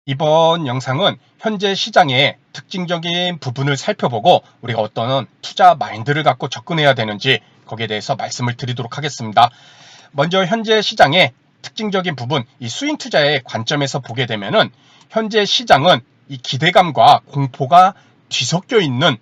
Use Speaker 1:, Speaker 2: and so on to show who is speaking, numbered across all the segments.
Speaker 1: 이번 영상은 현재 시장의 특징적인 부분을 살펴보고 우리가 어떤 투자 마인드를 갖고 접근해야 되는지 거기에 대해서 말씀을 드리도록 하겠습니다. 먼저 현재 시장의 특징적인 부분, 이 스윙 투자의 관점에서 보게 되면은 현재 시장은 이 기대감과 공포가 뒤섞여 있는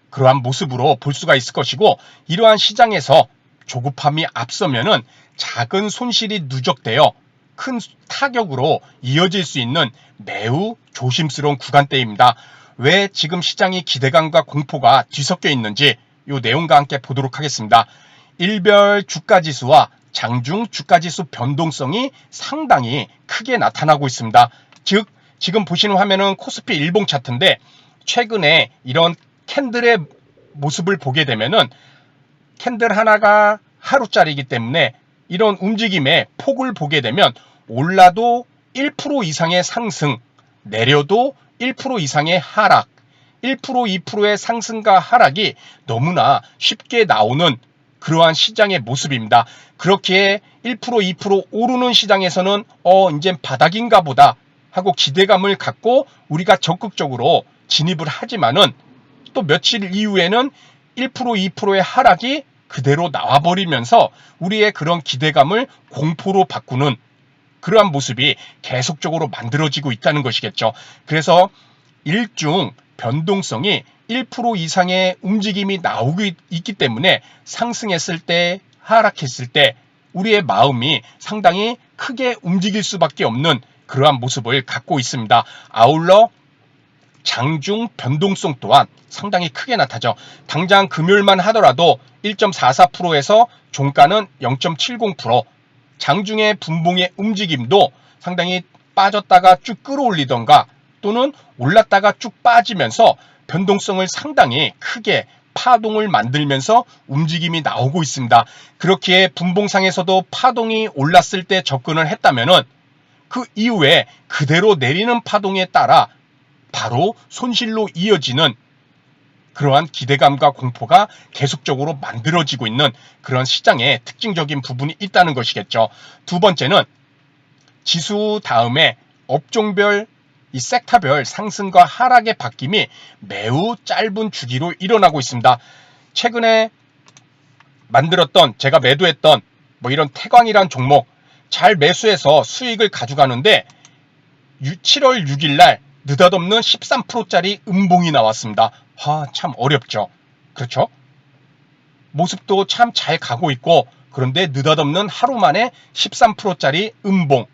Speaker 1: 그러한 모습으로 볼 수가 있을 것이고, 이러한 시장에서 조급함이 앞서면은 작은 손실이 누적되어 큰 타격으로 이어질 수 있는 매우 조심스러운 구간대입니다. 왜 지금 시장이 기대감과 공포가 뒤섞여 있는지 이 내용과 함께 보도록 하겠습니다. 일별 주가지수와 장중 주가지수 변동성이 상당히 크게 나타나고 있습니다. 즉 지금 보시는 화면은 코스피 일봉 차트인데, 최근에 이런 캔들의 모습을 보게 되면은 캔들 하나가 하루짜리이기 때문에 이런 움직임의 폭을 보게 되면 올라도 1% 이상의 상승, 내려도 1% 이상의 하락, 1%, 2%의 상승과 하락이 너무나 쉽게 나오는 그러한 시장의 모습입니다. 그렇기에 1%, 2% 오르는 시장에서는 이젠 바닥인가 보다 하고 기대감을 갖고 우리가 적극적으로 진입을 하지만은 또 며칠 이후에는 1%, 2%의 하락이 그대로 나와버리면서 우리의 그런 기대감을 공포로 바꾸는 그러한 모습이 계속적으로 만들어지고 있다는 것이겠죠. 그래서 일중 변동성이 1% 이상의 움직임이 나오고 있기 때문에 상승했을 때, 하락했을 때 우리의 마음이 상당히 크게 움직일 수밖에 없는 그러한 모습을 갖고 있습니다. 아울러 장중 변동성 또한 상당히 크게 나타나죠. 당장 금요일만 하더라도 1.44%에서 종가는 0.70%, 장중의 분봉의 움직임도 상당히 빠졌다가 쭉 끌어올리던가 또는 올랐다가 쭉 빠지면서 변동성을 상당히 크게 파동을 만들면서 움직임이 나오고 있습니다. 그렇기에 분봉상에서도 파동이 올랐을 때 접근을 했다면은 그 이후에 그대로 내리는 파동에 따라 바로 손실로 이어지는 그러한 기대감과 공포가 계속적으로 만들어지고 있는 그런 시장의 특징적인 부분이 있다는 것이겠죠. 두 번째는 지수 다음에 업종별 이 섹터별 상승과 하락의 바뀜이 매우 짧은 주기로 일어나고 있습니다. 최근에 만들었던 제가 매도했던 이런 태광이란 종목 잘 매수해서 수익을 가져가는데 7월 6일 날 느닷없는 13%짜리 음봉이 나왔습니다. 참 어렵죠. 그렇죠? 모습도 참 잘 가고 있고, 그런데 느닷없는 하루 만에 13%짜리 음봉.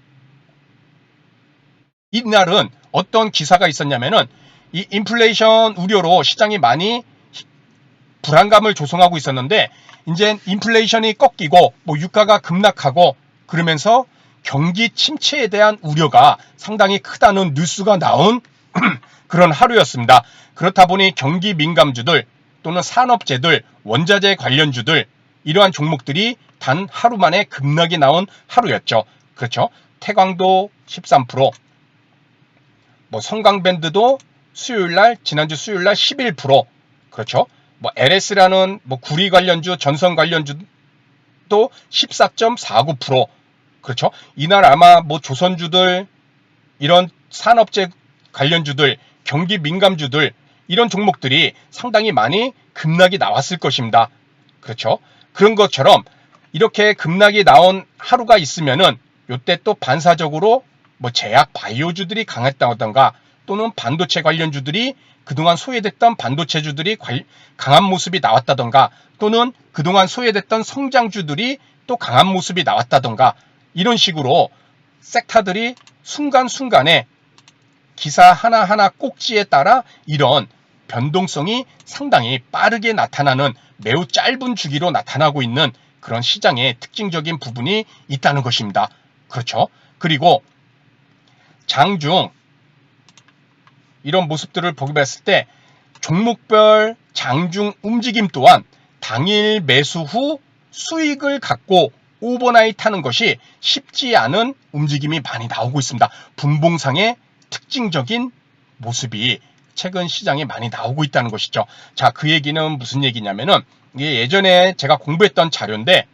Speaker 1: 이날은 어떤 기사가 있었냐면은 이 인플레이션 우려로 시장이 많이 불안감을 조성하고 있었는데, 이제 인플레이션이 꺾이고 유가가 급락하고 그러면서 경기 침체에 대한 우려가 상당히 크다는 뉴스가 나온 그런 하루였습니다. 그렇다 보니 경기 민감주들 또는 산업재들, 원자재 관련주들 이러한 종목들이 단 하루 만에 급락이 나온 하루였죠. 그렇죠? 태광도 13%, 성강밴드도 수요일날 지난주 수요일날 11%, 그렇죠? LS라는 구리 관련주, 전선 관련주도 14.49%, 그렇죠? 이날 아마 조선주들, 이런 산업재 관련주들, 경기 민감주들 이런 종목들이 상당히 많이 급락이 나왔을 것입니다. 그렇죠? 그런 것처럼 이렇게 급락이 나온 하루가 있으면은 요때 또 반사적으로 제약 바이오주들이 강했다던가 또는 반도체 관련주들이 그동안 소외됐던 반도체주들이 강한 모습이 나왔다던가 또는 그동안 소외됐던 성장주들이 또 강한 모습이 나왔다던가 이런 식으로 섹터들이 순간순간에 기사 하나하나 꼭지에 따라 이런 변동성이 상당히 빠르게 나타나는 매우 짧은 주기로 나타나고 있는 그런 시장의 특징적인 부분이 있다는 것입니다. 그렇죠? 그리고 장중 이런 모습들을 보게 봤을 때 종목별 장중 움직임 또한 당일 매수 후 수익을 갖고 오버나잇 하는 것이 쉽지 않은 움직임이 많이 나오고 있습니다. 분봉상의 특징적인 모습이 최근 시장에 많이 나오고 있다는 것이죠. 자, 그 얘기는 무슨 얘기냐면은 이게 예전에 제가 공부했던 자료인데,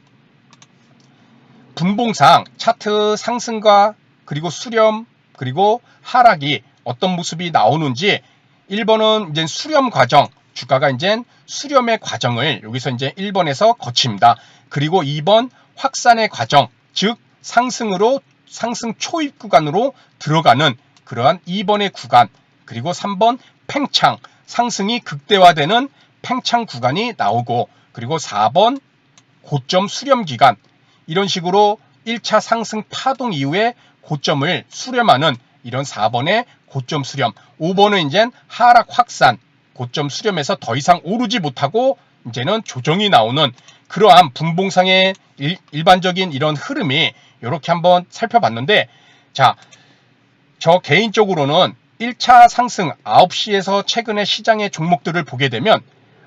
Speaker 1: 분봉상 차트 상승과 그리고 수렴 그리고 하락이 어떤 모습이 나오는지 1번은 이제 수렴 과정, 주가가 이제 수렴의 과정을 여기서 이제 1번에서 거칩니다. 그리고 2번 확산의 과정, 즉 상승으로 상승 초입 구간으로 들어가는 그러한 2번의 구간, 그리고 3번 팽창, 상승이 극대화되는 팽창 구간이 나오고, 그리고 4번 고점 수렴 기간, 이런 식으로 1차 상승 파동 이후에 고점을 수렴하는 이런 4번의 고점 수렴, 5번은 이제 하락 확산, 고점 수렴에서 더 이상 오르지 못하고 이제는 조정이 나오는 그러한 분봉상의 일반적인 이런 흐름이 이렇게 한번 살펴봤는데, 자, 저 개인적으로는 1차 상승 9시에서 최근에 시장의 종목들을 보게 되면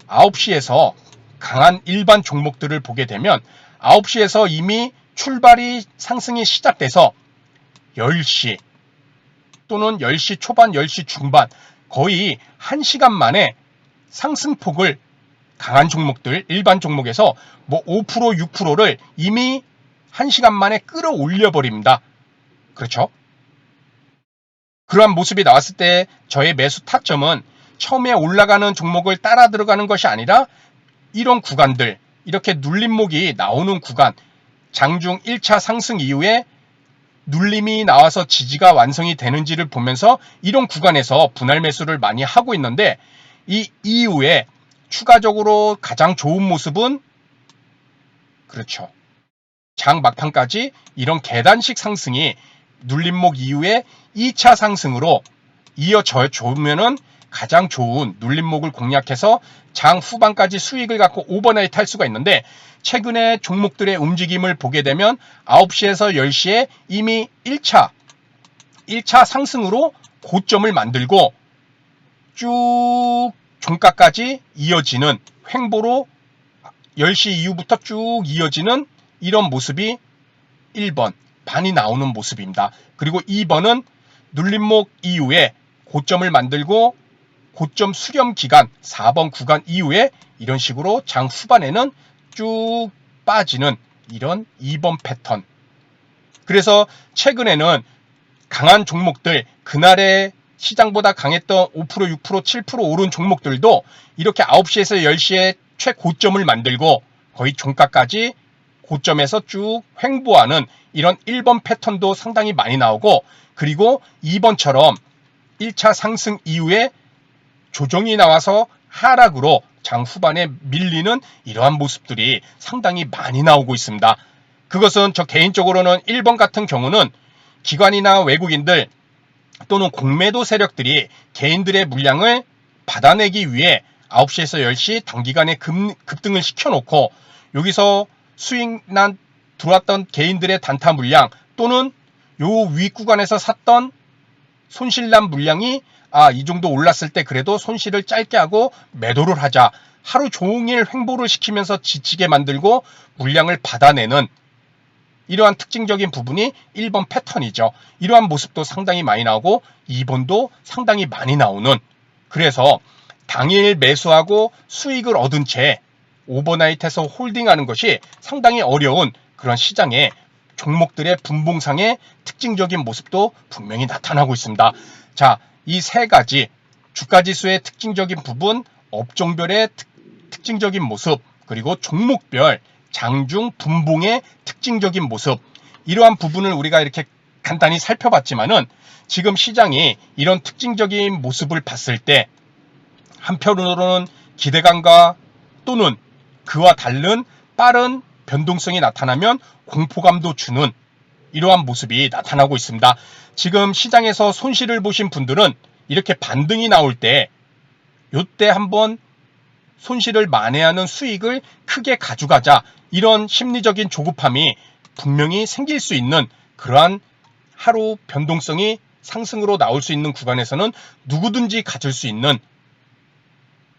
Speaker 1: 9시에서 강한 일반 종목들을 보게 되면 9시에서 이미 출발이 상승이 시작돼서 10시 또는 10시 초반, 10시 중반 거의 1시간 만에 상승폭을 강한 종목들, 일반 종목에서 뭐 5%, 6%를 이미 1시간 만에 끌어올려 버립니다. 그렇죠? 그러한 모습이 나왔을 때 저의 매수 타점은 처음에 올라가는 종목을 따라 들어가는 것이 아니라 이런 구간들, 이렇게 눌림목이 나오는 구간, 장중 1차 상승 이후에 눌림이 나와서 지지가 완성이 되는지를 보면서 이런 구간에서 분할 매수를 많이 하고 있는데, 이 이후에 추가적으로 가장 좋은 모습은 그렇죠. 장 막판까지 이런 계단식 상승이 눌림목 이후에 2차 상승으로 이어져 주면은 가장 좋은 눌림목을 공략해서 장 후반까지 수익을 갖고 오버나이트 할 수가 있는데, 최근에 종목들의 움직임을 보게 되면 9시에서 10시에 이미 1차 상승으로 고점을 만들고 쭉 종가까지 이어지는 횡보로 10시 이후부터 쭉 이어지는 이런 모습이 1번 반이 나오는 모습입니다. 그리고 2번은 눌림목 이후에 고점을 만들고 고점 수렴 기간 4번 구간 이후에 이런 식으로 장 후반에는 쭉 빠지는 이런 2번 패턴. 그래서 최근에는 강한 종목들, 그날의 시장보다 강했던 5%, 6%, 7% 오른 종목들도 이렇게 9시에서 10시에 최고점을 만들고 거의 종가까지 고점에서 쭉 횡보하는 이런 1번 패턴도 상당히 많이 나오고, 그리고 2번처럼 1차 상승 이후에 조정이 나와서 하락으로 장 후반에 밀리는 이러한 모습들이 상당히 많이 나오고 있습니다. 그것은 저 개인적으로는 1번 같은 경우는 기관이나 외국인들 또는 공매도 세력들이 개인들의 물량을 받아내기 위해 9시에서 10시 단기간에 급등을 시켜놓고 여기서 수익난 들어왔던 개인들의 단타 물량 또는 요 윗구간에서 샀던 손실난 물량이 이 정도 올랐을 때 그래도 손실을 짧게 하고 매도를 하자, 하루 종일 횡보를 시키면서 지치게 만들고 물량을 받아내는 이러한 특징적인 부분이 1번 패턴이죠. 이러한 모습도 상당히 많이 나오고 2번도 상당히 많이 나오는, 그래서 당일 매수하고 수익을 얻은 채 오버나이트에서 홀딩하는 것이 상당히 어려운 그런 시장의 종목들의 분봉상의 특징적인 모습도 분명히 나타나고 있습니다. 자, 이 세 가지 주가지수의 특징적인 부분, 업종별의 특징적인 모습, 그리고 종목별 장중 분봉의 특징적인 모습, 이러한 부분을 우리가 이렇게 간단히 살펴봤지만은 지금 시장이 이런 특징적인 모습을 봤을 때 한편으로는 기대감과 또는 그와 다른 빠른 변동성이 나타나면 공포감도 주는 이러한 모습이 나타나고 있습니다. 지금 시장에서 손실을 보신 분들은 이렇게 반등이 나올 때 요때 한번 손실을 만회하는 수익을 크게 가져가자, 이런 심리적인 조급함이 분명히 생길 수 있는 그러한 하루 변동성이 상승으로 나올 수 있는 구간에서는 누구든지 가질 수 있는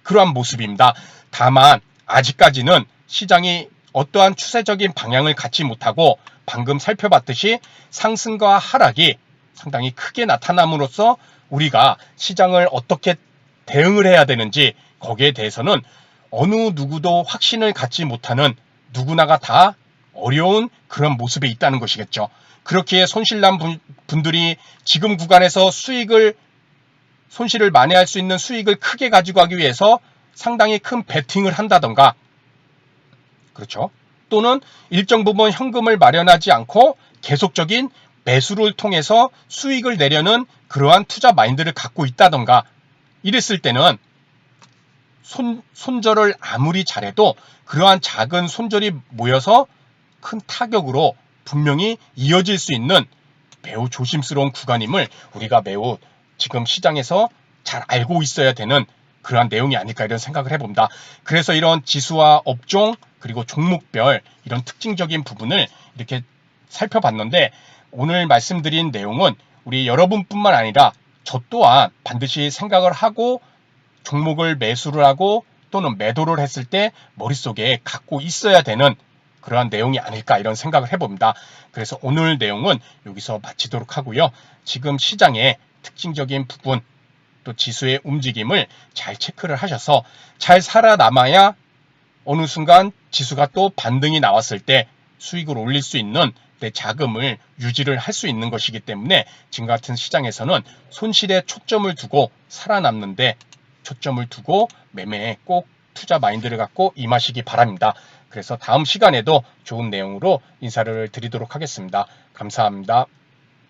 Speaker 1: 그러한 모습입니다. 다만 아직까지는 시장이 어떠한 추세적인 방향을 갖지 못하고 방금 살펴봤듯이 상승과 하락이 상당히 크게 나타남으로써 우리가 시장을 어떻게 대응을 해야 되는지 거기에 대해서는 어느 누구도 확신을 갖지 못하는, 누구나가 다 어려운 그런 모습에 있다는 것이겠죠. 그렇기에 손실난 분들이 지금 구간에서 손실을 만회할 수 있는 수익을 크게 가지고 가기 위해서 상당히 큰 베팅을 한다던가, 그렇죠. 또는 일정 부분 현금을 마련하지 않고 계속적인 매수를 통해서 수익을 내려는 그러한 투자 마인드를 갖고 있다던가, 이랬을 때는 손절을 아무리 잘해도 그러한 작은 손절이 모여서 큰 타격으로 분명히 이어질 수 있는 매우 조심스러운 구간임을 우리가 매우 지금 시장에서 잘 알고 있어야 되는 그러한 내용이 아닐까 이런 생각을 해봅니다. 그래서 이런 지수와 업종 그리고 종목별 이런 특징적인 부분을 이렇게 살펴봤는데, 오늘 말씀드린 내용은 우리 여러분뿐만 아니라 저 또한 반드시 생각을 하고 종목을 매수를 하고 또는 매도를 했을 때 머릿속에 갖고 있어야 되는 그러한 내용이 아닐까 이런 생각을 해봅니다. 그래서 오늘 내용은 여기서 마치도록 하고요. 지금 시장의 특징적인 부분 또 지수의 움직임을 잘 체크를 하셔서 잘 살아남아야 어느 순간 지수가 또 반등이 나왔을 때 수익을 올릴 수 있는 내 자금을 유지를 할 수 있는 것이기 때문에 지금 같은 시장에서는 손실에 초점을 두고 살아남는데 초점을 두고 매매에 꼭 투자 마인드를 갖고 임하시기 바랍니다. 그래서 다음 시간에도 좋은 내용으로 인사를 드리도록 하겠습니다. 감사합니다.